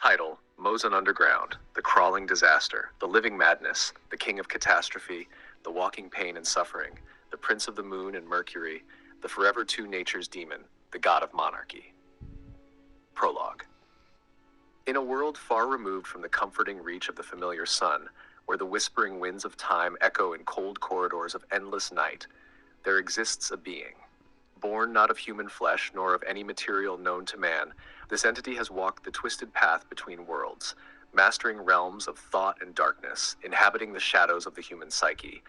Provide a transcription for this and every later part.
Title: Mozon Underground, the crawling disaster, the living madness, the king of catastrophe, the walking pain and suffering, the prince of the moon and Mercury, the forever two nature's demon, the god of monarchy. Prologue. In a world far removed from the comforting reach of the familiar sun, where the whispering winds of time echo in cold corridors of endless night, there exists a being. Born not of human flesh nor of any material known to man, this entity has walked the twisted path between worlds, mastering realms of thought and darkness, inhabiting the shadows of the human psyche,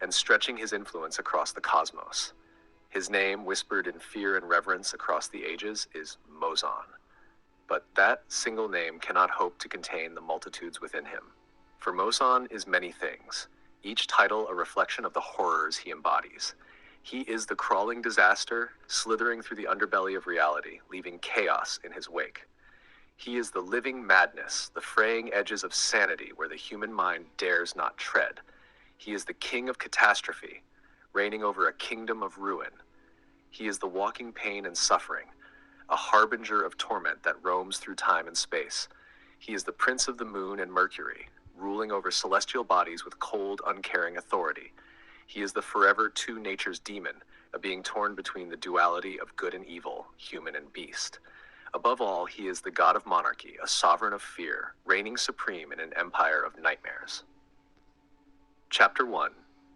and stretching his influence across the cosmos. His name, whispered in fear and reverence across the ages, is Mozon. But that single name cannot hope to contain the multitudes within him. For Mozon is many things, each title a reflection of the horrors he embodies. He is the crawling disaster, slithering through the underbelly of reality, leaving chaos in his wake. He is the living madness, the fraying edges of sanity where the human mind dares not tread. He is the king of catastrophe, reigning over a kingdom of ruin. He is the walking pain and suffering, a harbinger of torment that roams through time and space. He is the prince of the moon and Mercury, ruling over celestial bodies with cold, uncaring authority. He is the forever two nature's demon, a being torn between the duality of good and evil, human and beast. Above all, he is the god of monarchy, a sovereign of fear, reigning supreme in an empire of nightmares. Chapter 1: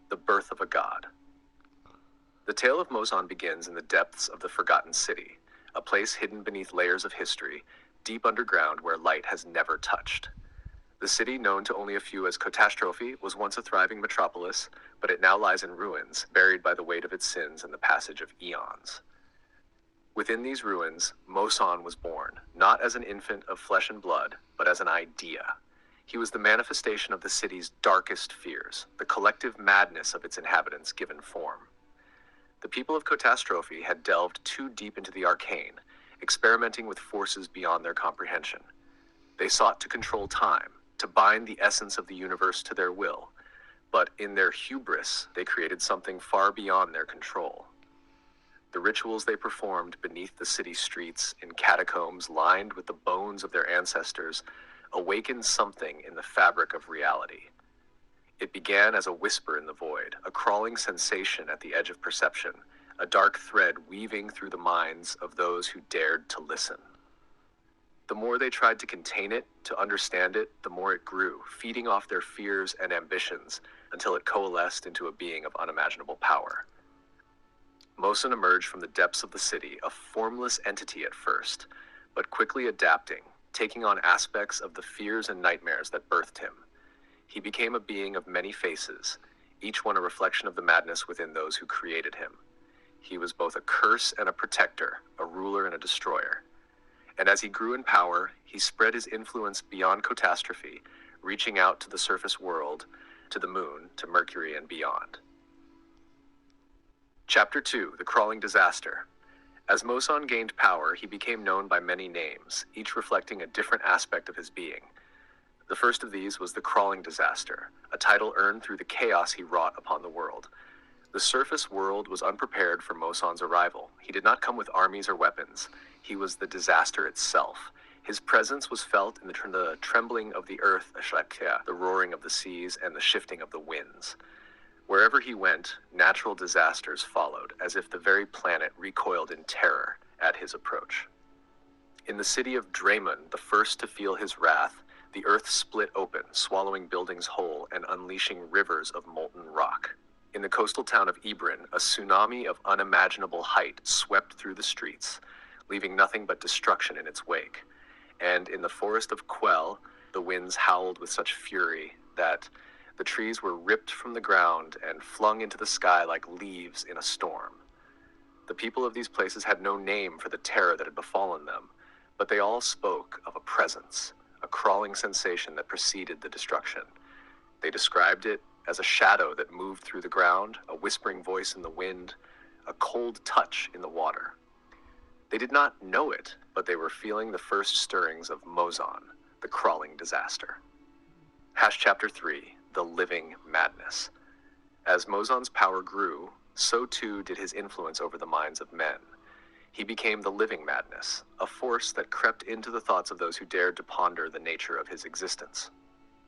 The Birth of a God. The tale of Mozon begins in the depths of the Forgotten City, a place hidden beneath layers of history, deep underground where light has never touched. The city, known to only a few as Catastrophe, was once a thriving metropolis, but it now lies in ruins, buried by the weight of its sins and the passage of eons. Within these ruins, Mozon was born, not as an infant of flesh and blood, but as an idea. He was the manifestation of the city's darkest fears, the collective madness of its inhabitants given form. The people of Catastrophe had delved too deep into the arcane, experimenting with forces beyond their comprehension. They sought to control time, to bind the essence of the universe to their will, but in their hubris, they created something far beyond their control. The rituals they performed beneath the city streets, in catacombs lined with the bones of their ancestors, awakened something in the fabric of reality. It began as a whisper in the void, a crawling sensation at the edge of perception, a dark thread weaving through the minds of those who dared to listen. The more they tried to contain it, to understand it, the more it grew, feeding off their fears and ambitions until it coalesced into a being of unimaginable power. Mozon emerged from the depths of the city, a formless entity at first, but quickly adapting, taking on aspects of the fears and nightmares that birthed him. He became a being of many faces, each one a reflection of the madness within those who created him. He was both a curse and a protector, a ruler and a destroyer. And as he grew in power, he spread his influence beyond Catastrophe, reaching out to the surface world, to the moon, to Mercury, and beyond. Chapter 2: The Crawling Disaster. As Mozon gained power, he became known by many names, each reflecting a different aspect of his being. The first of these was the Crawling Disaster, a title earned through the chaos he wrought upon the world. The surface world was unprepared for Mozon's arrival. He did not come with armies or weapons. He was the disaster itself. His presence was felt in the trembling of the earth, the roaring of the seas, and the shifting of the winds. Wherever he went, natural disasters followed, as if the very planet recoiled in terror at his approach. In the city of Draymond, the first to feel his wrath, the earth split open, swallowing buildings whole and unleashing rivers of molten rock. In the coastal town of Ibrin, a tsunami of unimaginable height swept through the streets, leaving nothing but destruction in its wake. And in the forest of Quell, the winds howled with such fury that the trees were ripped from the ground and flung into the sky like leaves in a storm. The people of these places had no name for the terror that had befallen them, but they all spoke of a presence, a crawling sensation that preceded the destruction. They described it as a shadow that moved through the ground, a whispering voice in the wind, a cold touch in the water. They did not know it, but they were feeling the first stirrings of Mozon, the crawling disaster. Chapter 3: The Living Madness. As Mozon's power grew, so too did his influence over the minds of men. He became the living madness, a force that crept into the thoughts of those who dared to ponder the nature of his existence.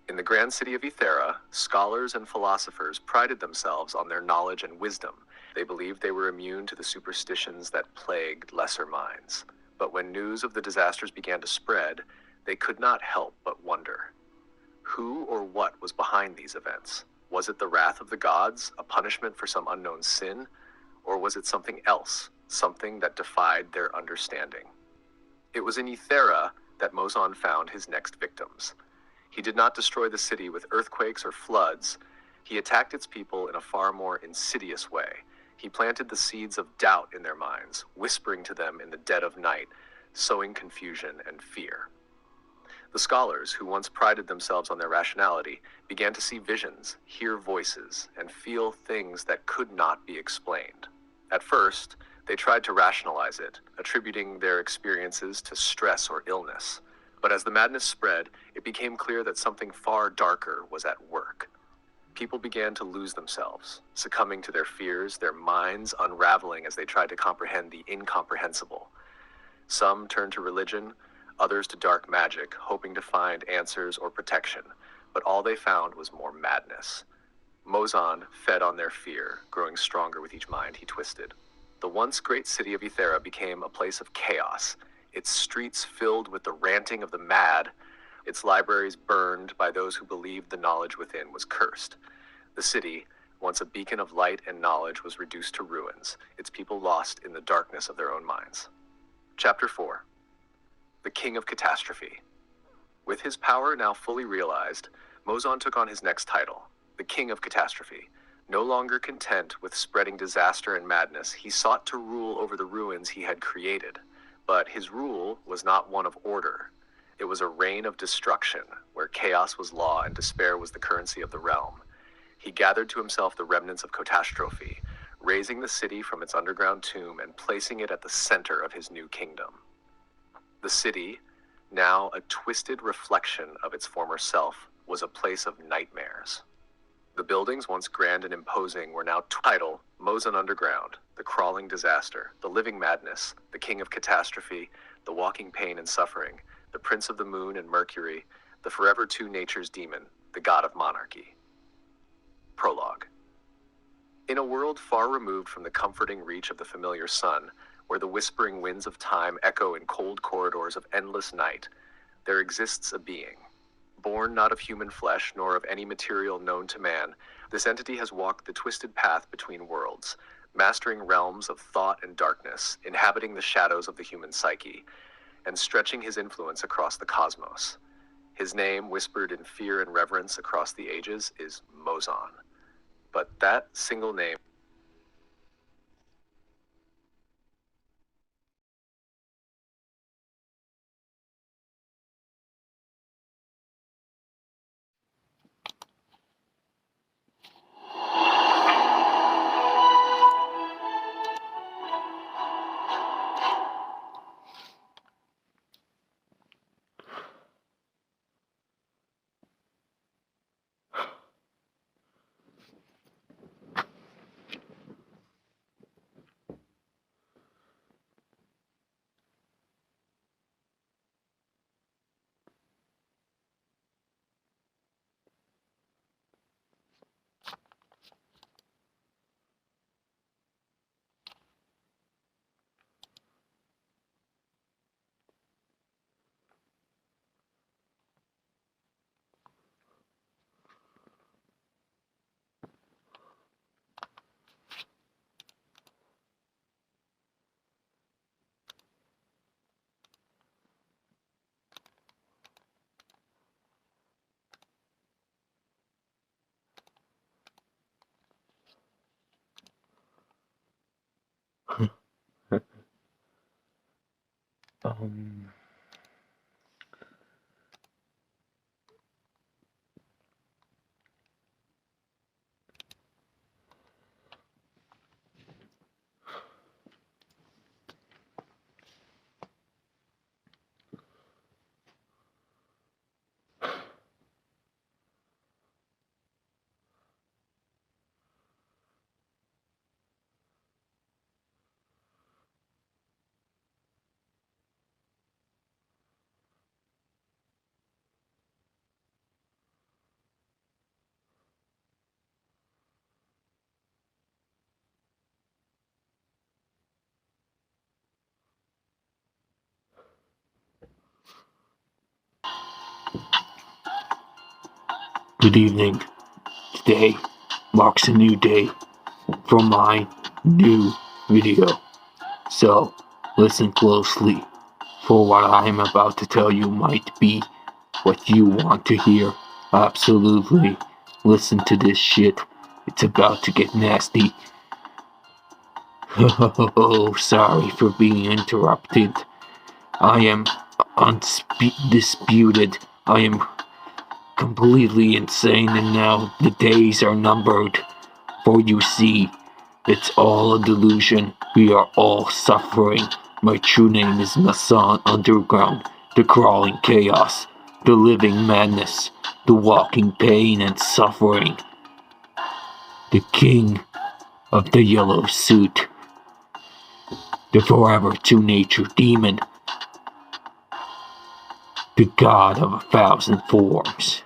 In the grand city of Ethera, scholars and philosophers prided themselves on their knowledge and wisdom. They believed they were immune to the superstitions that plagued lesser minds. But when news of the disasters began to spread, they could not help but wonder. Who or what was behind these events? Was it the wrath of the gods, a punishment for some unknown sin? Or was it something else, something that defied their understanding? It was in Ethera that Mozan found his next victims. He did not destroy the city with earthquakes or floods. He attacked its people in a far more insidious way. He planted the seeds of doubt in their minds, whispering to them in the dead of night, sowing confusion and fear. The scholars, who once prided themselves on their rationality, began to see visions, hear voices, and feel things that could not be explained. At first, they tried to rationalize it, attributing their experiences to stress or illness. But as the madness spread, it became clear that something far darker was at work. People began to lose themselves, succumbing to their fears, their minds unraveling as they tried to comprehend the incomprehensible. Some turned to religion, others to dark magic, hoping to find answers or protection, but all they found was more madness. Mozan fed on their fear, growing stronger with each mind he twisted. The once great city of Ethera became a place of chaos, its streets filled with the ranting of the mad, its libraries burned by those who believed the knowledge within was cursed. The city, once a beacon of light and knowledge, was reduced to ruins, its people lost in the darkness of their own minds. Chapter 4. The King of Catastrophe. With his power now fully realized, Mozan took on his next title, the King of Catastrophe. No longer content with spreading disaster and madness, he sought to rule over the ruins he had created. But his rule was not one of order. It was a reign of destruction, where chaos was law and despair was the currency of the realm. He gathered to himself the remnants of catastrophe, raising the city from its underground tomb and placing it at the center of his new kingdom. The city, now a twisted reflection of its former self, was a place of nightmares. The buildings, once grand and imposing, were now titled Mozan Underground, the crawling disaster, the living madness, the king of catastrophe, the walking pain and suffering, the prince of the moon and Mercury, the forever two natures demon, the god of monarchy. Prologue. In a world far removed from the comforting reach of the familiar sun, where the whispering winds of time echo in cold corridors of endless night, there exists a being. Born not of human flesh, nor of any material known to man, this entity has walked the twisted path between worlds, mastering realms of thought and darkness, inhabiting the shadows of the human psyche, and stretching his influence across the cosmos. His name, whispered in fear and reverence across the ages, is Mozan. But that single name Um, Good evening. Today marks a new day for my new video. So, listen closely, for what I am about to tell you might be what you want to hear. Absolutely. Listen to this shit. It's about to get nasty. Oh, sorry for being interrupted. I am undisputed. I am completely insane, and now the days are numbered. For you see, it's all a delusion. We are all suffering. My true name is Masson Underground, the crawling chaos, the living madness, the walking pain and suffering, the king of the yellow suit, the forever two-nature demon, the god of 1,000 forms.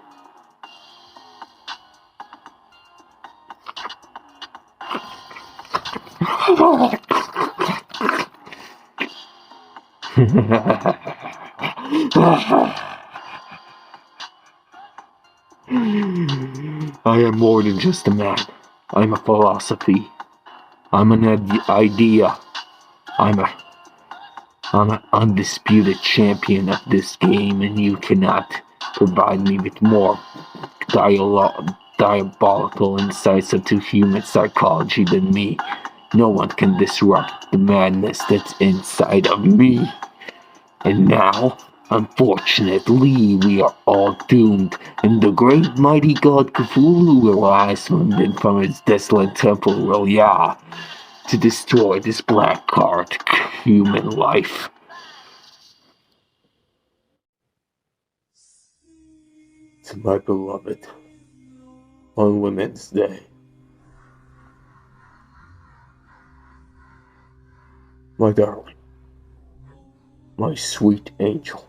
I am more than just a man. I'm a philosophy. I'm an idea. I'm an undisputed champion of this game, and you cannot provide me with more diabolical insights into human psychology than me. No one can disrupt the madness that's inside of me. And now, unfortunately, we are all doomed, and the great mighty god Cthulhu will rise from his desolate temple Royale to destroy this black card human life. To my beloved, on Women's Day, my darling, my sweet angel,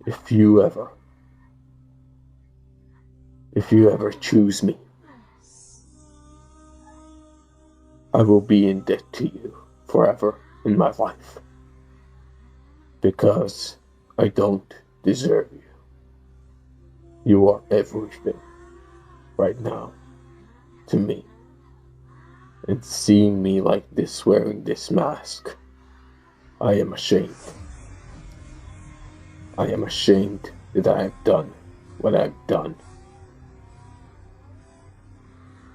if you ever choose me, I will be in debt to you forever in my life, because I don't deserve you. You are everything right now to me. And seeing me like this, wearing this mask, I am ashamed. I am ashamed that I have done what I've done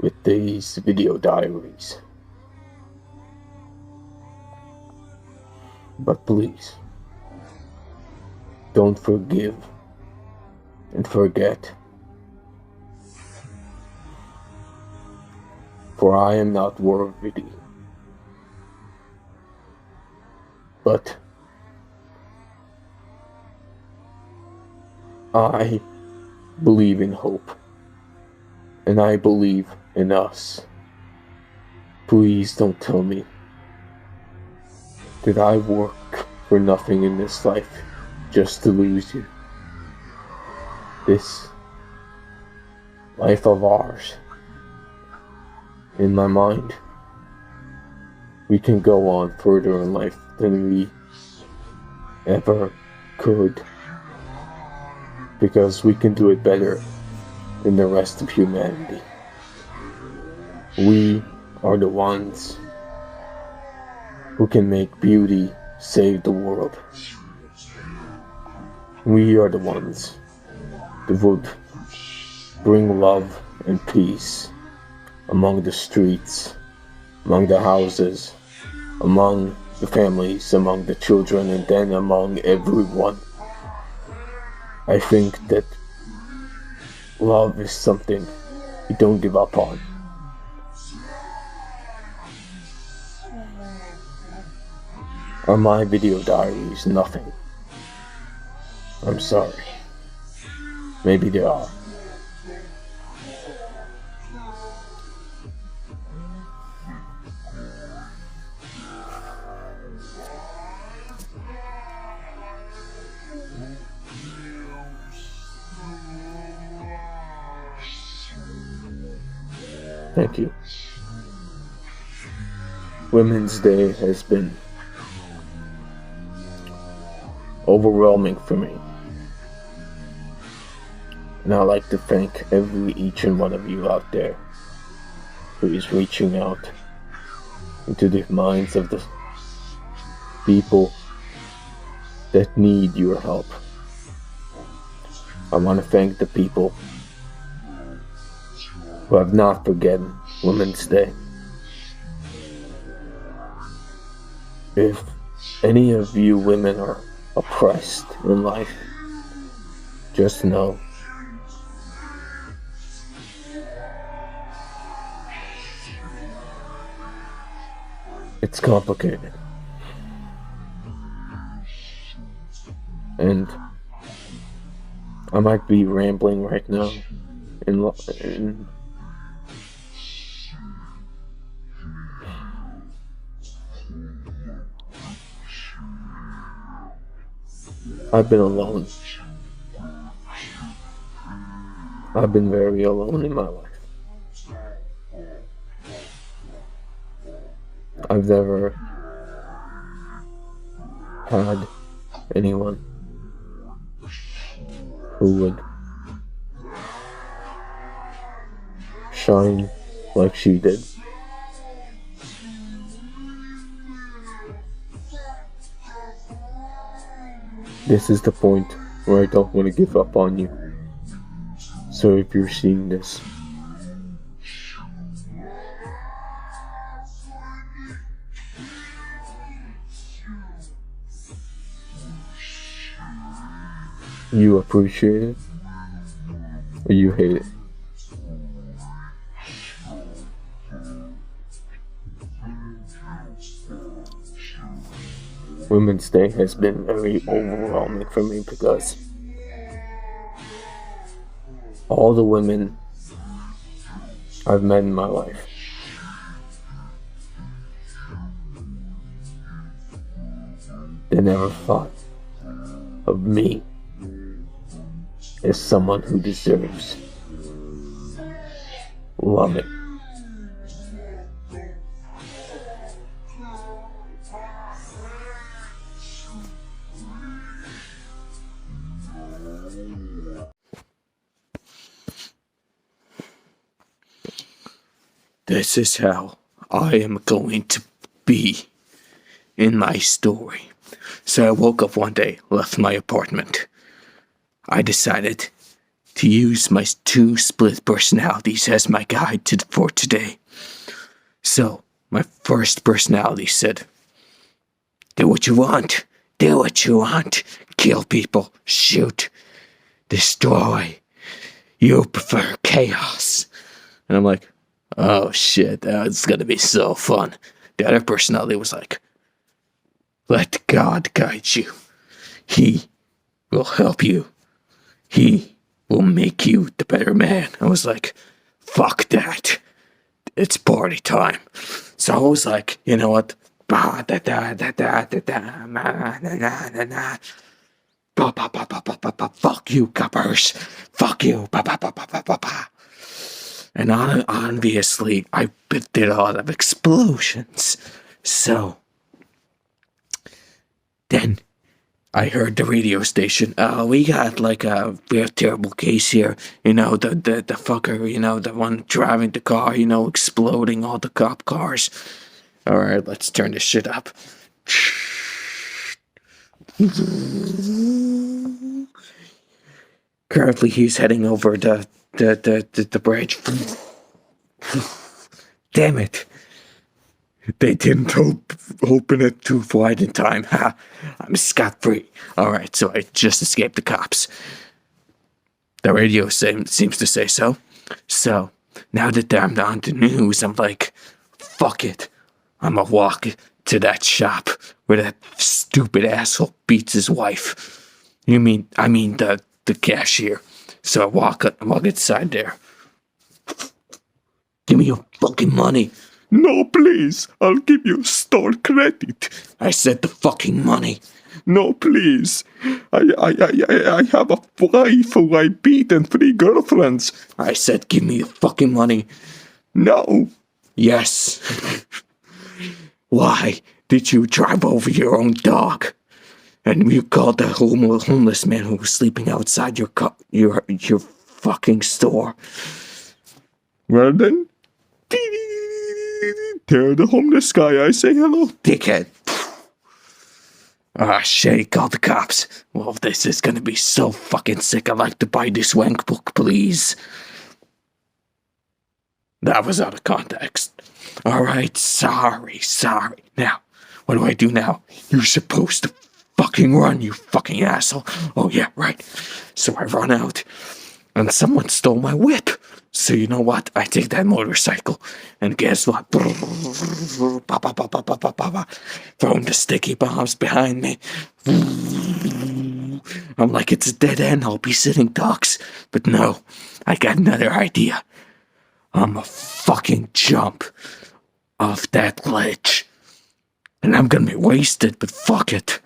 with these video diaries. But please, don't forgive and forget, for I am not worthy. But I believe in hope, and I believe in us. Please don't tell me that I work for nothing in this life just to lose you. This life of ours, in my mind, we can go on further in life than we ever could, because we can do it better than the rest of humanity. We are the ones who can make beauty save the world. We are the ones that would bring love and peace among the streets, among the houses, among the families, among the children, and then among everyone. I think that love is something we don't give up on. Are my video diaries nothing? I'm sorry. Maybe they are. Thank you. Women's Day has been overwhelming for me. And I'd like to thank each and one of you out there who is reaching out into the minds of the people that need your help. I want to thank the people who have not forgotten Women's Day. If any of you women are oppressed in life, just know it's complicated. And I might be rambling right now in I've been alone. I've been very alone in my life. I've never had anyone who would shine like she did. This is the point where I don't want to give up on you. So if you're seeing this, you appreciate it or you hate it. Women's Day has been very overwhelming for me because all the women I've met in my life they never thought of me as someone who deserves loving. This is how I am going to be in my story. So I woke up one day, left my apartment. I decided to use my 2 split personalities as my guide for today. So my first personality said, do what you want. Do what you want. Kill people. Shoot. Destroy. You prefer chaos. And I'm like, oh shit, that's gonna be so fun. The other personality was like, let God guide you. He will help you. He will make you the better man. I was like, fuck that. It's party time. So I was like, you know what? Fuck you, coppers. Fuck you. And obviously, I did a lot of explosions. So, then I heard the radio station. We got like a real terrible case here. You know, the fucker, you know, the one driving the car, you know, exploding all the cop cars. Alright, let's turn this shit up. Currently, he's heading over the bridge. Damn it. They didn't open it too wide in time. Ha! I'm scot-free. Alright, so I just escaped the cops. The radio seems to say so. So, now that I'm on the news, I'm like, fuck it. I'ma walk to that shop where that stupid asshole beats his wife. I mean the cashier. So I walk inside there. Give me your fucking money. No, please. I'll give you store credit. I said the fucking money. No, please. I have a wife who I beat and 3 girlfriends. I said give me the fucking money. No. Yes. Why did you drive over your own dog? And you called the homeless man who was sleeping outside your fucking store. Well then, tell the homeless guy I say hello, dickhead. Ah, shit, call the cops. Well, this is gonna be so fucking sick. I'd like to buy this wank book, please. That was out of context. Alright, sorry. Now, what do I do now? You're supposed to fucking run, you fucking asshole. Oh yeah, right. So I run out, and someone stole my whip. So you know what? I take that motorcycle, and guess what? Throwing the sticky bombs behind me. I'm like, it's a dead end, I'll be sitting ducks. But no, I got another idea. I'm a fucking jump off that ledge. And I'm gonna be wasted, but fuck it.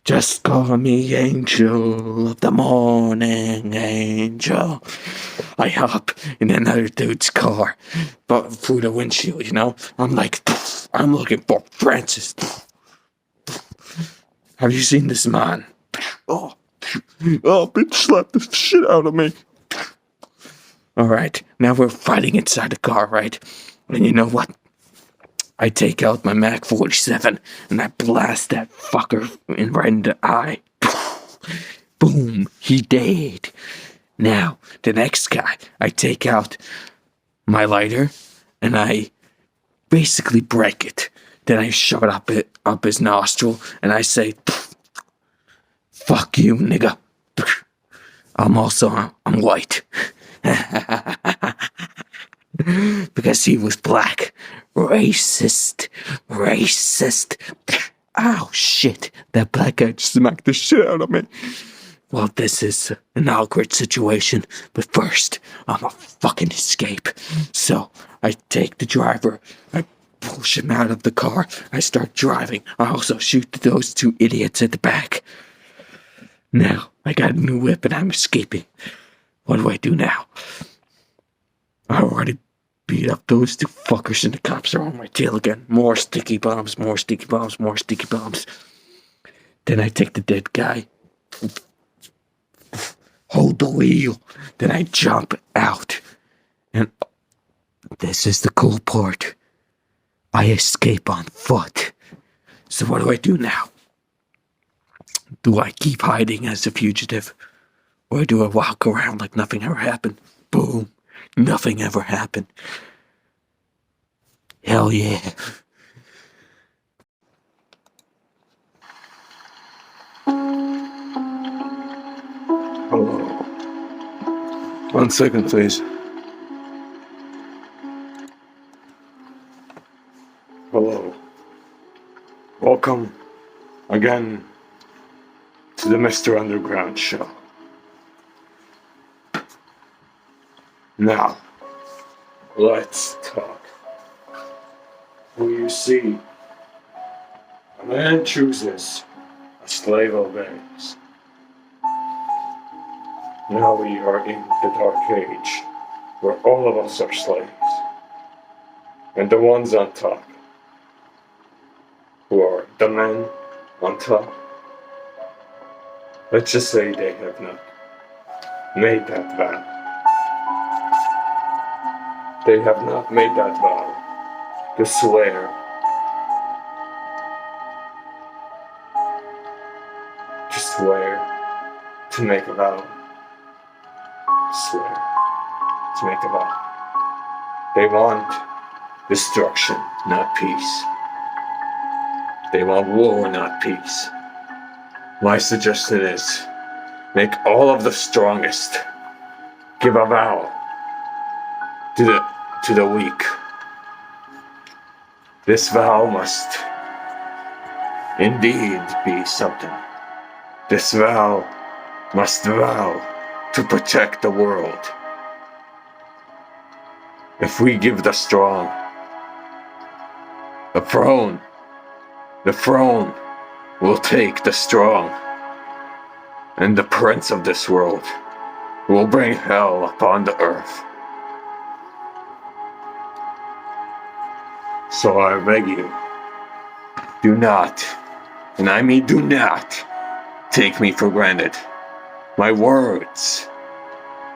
Just call me Angel of the Morning, Angel. I hop in another dude's car, but through the windshield, you know? I'm like, I'm looking for Francis. Have you seen this man? Oh, bitch slapped the shit out of me. Alright, now we're fighting inside the car, right? And you know what? I take out my Mac 47 and I blast that fucker right in the eye. Boom, he dead. Now, the next guy, I take out my lighter and I basically break it. Then I shove it up his nostril and I say, fuck you, nigga. I'm white. Because he was black. Racist. Oh shit, that black guy just smacked the shit out of me. Well, this is an awkward situation, but first, I'ma fucking escape. So, I take the driver, I push him out of the car, I start driving, I also shoot those two idiots at the back. Now, I got a new whip and I'm escaping. What do I do now? I already beat up those two fuckers and the cops are on my tail again. More sticky bombs. Then I take the dead guy, hold the wheel, then I jump out. And this is the cool part. I escape on foot. So what do I do now? Do I keep hiding as a fugitive? Or do I walk around like nothing ever happened? Boom. Nothing ever happened. Hell yeah. Hello. 1 second, please. Hello. Welcome again to the Mr. Underground show. Now, let's talk. Who you see, a man chooses, a slave obeys. Now we are in the dark age, where all of us are slaves. And the ones on top, who are the men on top, let's just say they have not made that vow. They have not made that vow to swear to make a vow. Swear to make a vow. They want destruction, not peace. They want war, not peace. My suggestion is, make all of the strongest give a vow to the weak. This vow must indeed be something. This vow must vow to protect the world. If we give the strong the throne will take the strong, and the prince of this world will bring hell upon the earth. So I beg you, do not, and I mean do not, take me for granted. My words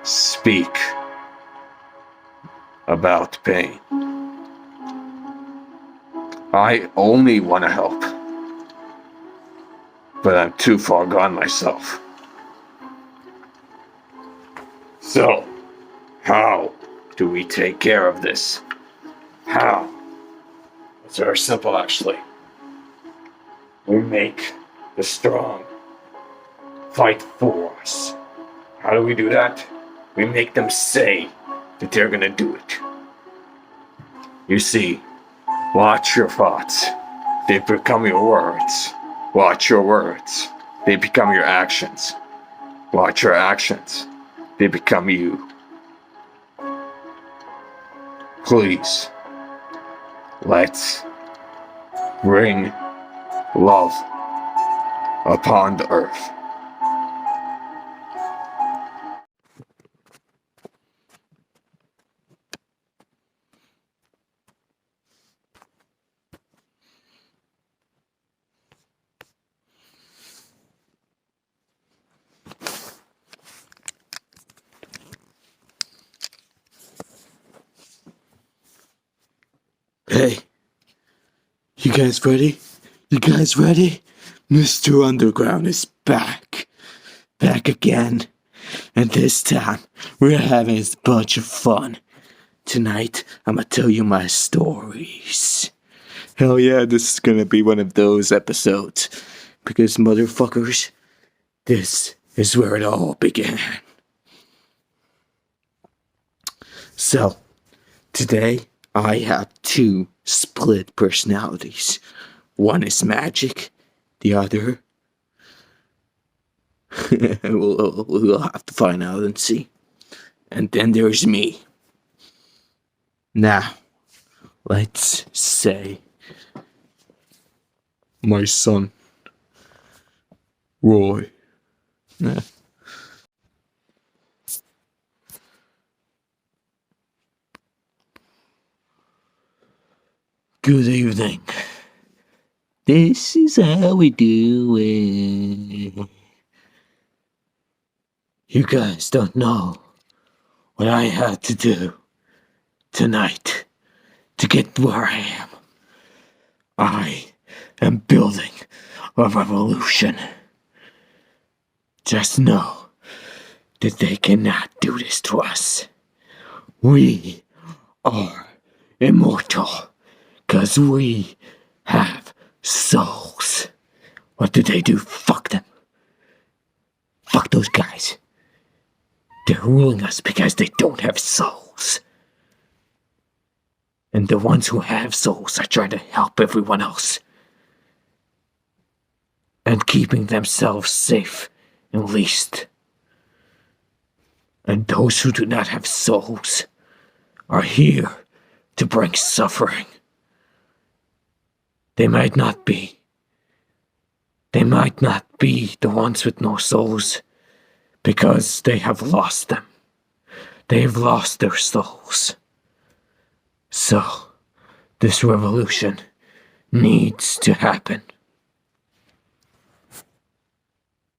speak about pain. I only want to help, but I'm too far gone myself. So, how do we take care of this? How? It's very simple, actually. We make the strong fight for us. How do we do that? We make them say that they're gonna do it. You see, watch your thoughts. They become your words. Watch your words. They become your actions. Watch your actions. They become you. Please, let's bring love upon the earth. Hey, you guys ready? You guys ready? Mr. Underground is back. Back again. And this time, we're having a bunch of fun. Tonight, I'm gonna tell you my stories. Hell yeah, this is gonna be one of those episodes. Because, motherfuckers, this is where it all began. So, today, I have two split personalities. One is magic, the other... we'll have to find out and see. And then there's me. Now, let's say my son, Roy. Good evening. This is how we do it. You guys don't know what I had to do tonight to get where I am. I am building a revolution. Just know that they cannot do this to us. We are immortal, 'cause we have souls. What did they do? Fuck them. Fuck those guys. They're ruling us because they don't have souls. And the ones who have souls are trying to help everyone else. And keeping themselves safe and least. And those who do not have souls are here to bring suffering. They might not be the ones with no souls, because they have lost them. They have lost their souls. So, this revolution needs to happen.